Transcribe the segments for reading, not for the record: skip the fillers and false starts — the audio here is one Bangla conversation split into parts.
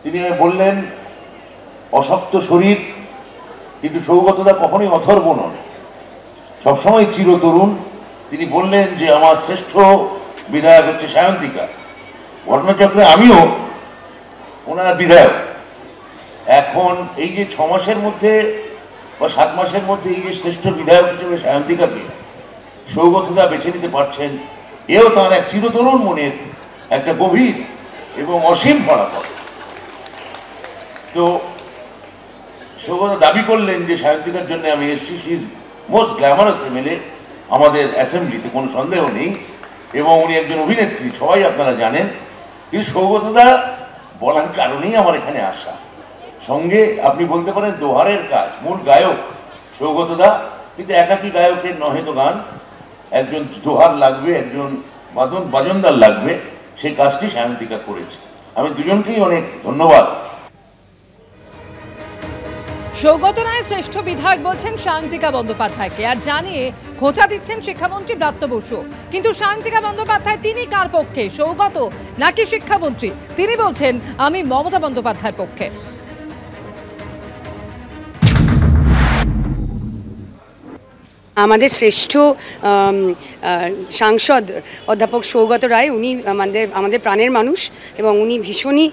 তিনি বললেন অশক্ত শরীর, কিন্তু সৌগতদা কখনোই অথর্ব নন, সবসময় চিরতরুণ। তিনি বললেন যে আমার শ্রেষ্ঠ বিধায়ক হচ্ছে সায়ন্তিকা। ঘটনাচক্রে আমিও ওনার বিধায়ক। এখন এই যে 6 মাসের মধ্যে বা 7 মাসের মধ্যে এই যে শ্রেষ্ঠ বিধায়ক হিসেবে সায়ন্তিকাকে সৌগতদা বেছে নিতে পারছেন, এও তার এক চিরতরুণ মনের একটা গভীর এবং অসীম ফলাফল। তো সৌগতদা দাবি করলেন যে সায়ন্তিকার জন্য আমি এসছি, she is most glamorous MLA আমাদের অ্যাসেম্বলিতে, কোনো সন্দেহ নেই, এবং উনি একজন অভিনেত্রী, সবাই আপনারা জানেন। কিন্তু সৌগতদা বলার কারণেই আমার এখানে আসা। সঙ্গে আপনি বলতে পারেন দোহারের কাজ, মূল গায়ক সৌগতদা, কিন্তু একাকী গায়কের নহে তো গান, একজন দোহার লাগবে, একজন বাজনদার লাগবে, সেই কাজটি সায়ন্তিকা করেছে। আমি দুজনকেই অনেক ধন্যবাদ। সৌগত রায় শ্রেষ্ঠ বিধায়ক বলছেন সায়ন্তিকা বন্দ্যোপাধ্যায়কে, আর জানিয়ে খোঁচা দিচ্ছেন শিক্ষামন্ত্রী ব্রাত্য বসু। কিন্তু সায়ন্তিকা বন্দ্যোপাধ্যায় তিনি কার পক্ষে, সৌগত নাকি শিক্ষামন্ত্রী? তিনি বলছেন আমি মমতা বন্দ্যোপাধ্যায়ের পক্ষে। আমাদের শ্রেষ্ঠ সাংসদ অধ্যাপক সৌগত রায়, উনি আমাদের প্রাণের মানুষ এবং উনি ভীষণই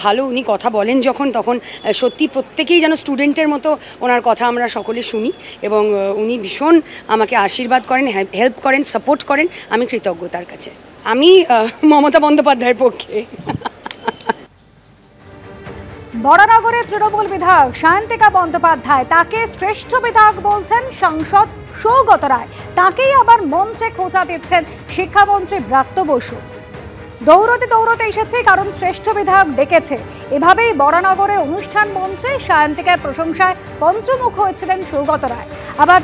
ভালো। উনি কথা বলেন যখন, তখন সত্যি প্রত্যেকেই যেন স্টুডেন্টের মতো ওনার কথা আমরা সকলে শুনি, এবং উনি ভীষণ আমাকে আশীর্বাদ করেন, হেল্প করেন, সাপোর্ট করেন। আমি কৃতজ্ঞ তার কাছে। আমি মমতা বন্দ্যোপাধ্যায়ের পক্ষে। বরানগরের তৃণমূল বিধায়ক সায়ন্তিকা বন্দ্যোপাধ্যায়, তাকে শ্রেষ্ঠ বিধায়ক বলছেন সাংসদ সৌগত রায়, তাকেই আবার মঞ্চে খোঁচা দিচ্ছেন শিক্ষামন্ত্রী ব্রাত্য বসু। দৌড়তে দৌড়তে এসেছে কারণ শ্রেষ্ঠ বিধায়ক ডেকেছে। এভাবেই বরানগরে অনুষ্ঠান মঞ্চে সায়ন্তিকার প্রশংসায় পঞ্চমুখ হয়েছিলেন সৌগত রায়। আবার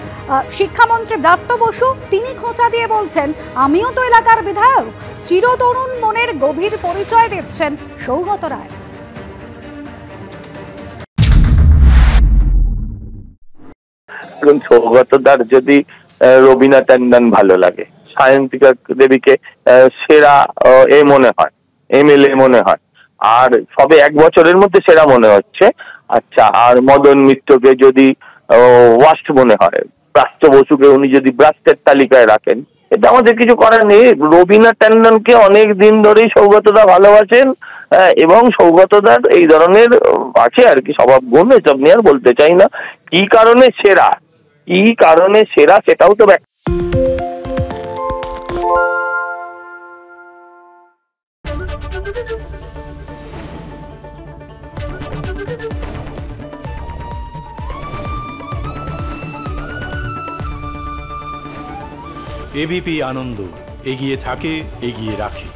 শিক্ষামন্ত্রী ব্রাত্য বসু তিনি খোঁচা দিয়ে বলছেন আমিও তো এলাকার বিধায়ক। চিরতরুণ মনের গভীর পরিচয় দিচ্ছেন সৌগত রায়। সৌগতদার যদি রবিনা ট্যান্ডন ভালো লাগে, সায়ন্তিকা দেবীকে সেরা এ মনে হয়, এমএলএ মনে হয়, আর সবে 1 বছরের মধ্যে সেরা মনে হচ্ছে। আচ্ছা, আর মদন মিত্রকে যদি ওয়াস্ট মনে হয়, ব্রাত্য বসুকে উনি যদি ব্রাস্টের তালিকায় রাখেন, এটা আমাদের কিছু করার নেই। রবিনা ট্যান্ডনকে অনেক দিন ধরেই সৌগতদা ভালোবাসেন, এবং সৌগতদার এই ধরনের আছে আর কি স্বভাব গুণ, এসব নিয়ে আর বলতে চাই না। কি কারণে সেরা সেটাও তো এবিপি আনন্দ, এগিয়ে থাকে, এগিয়ে রাখে।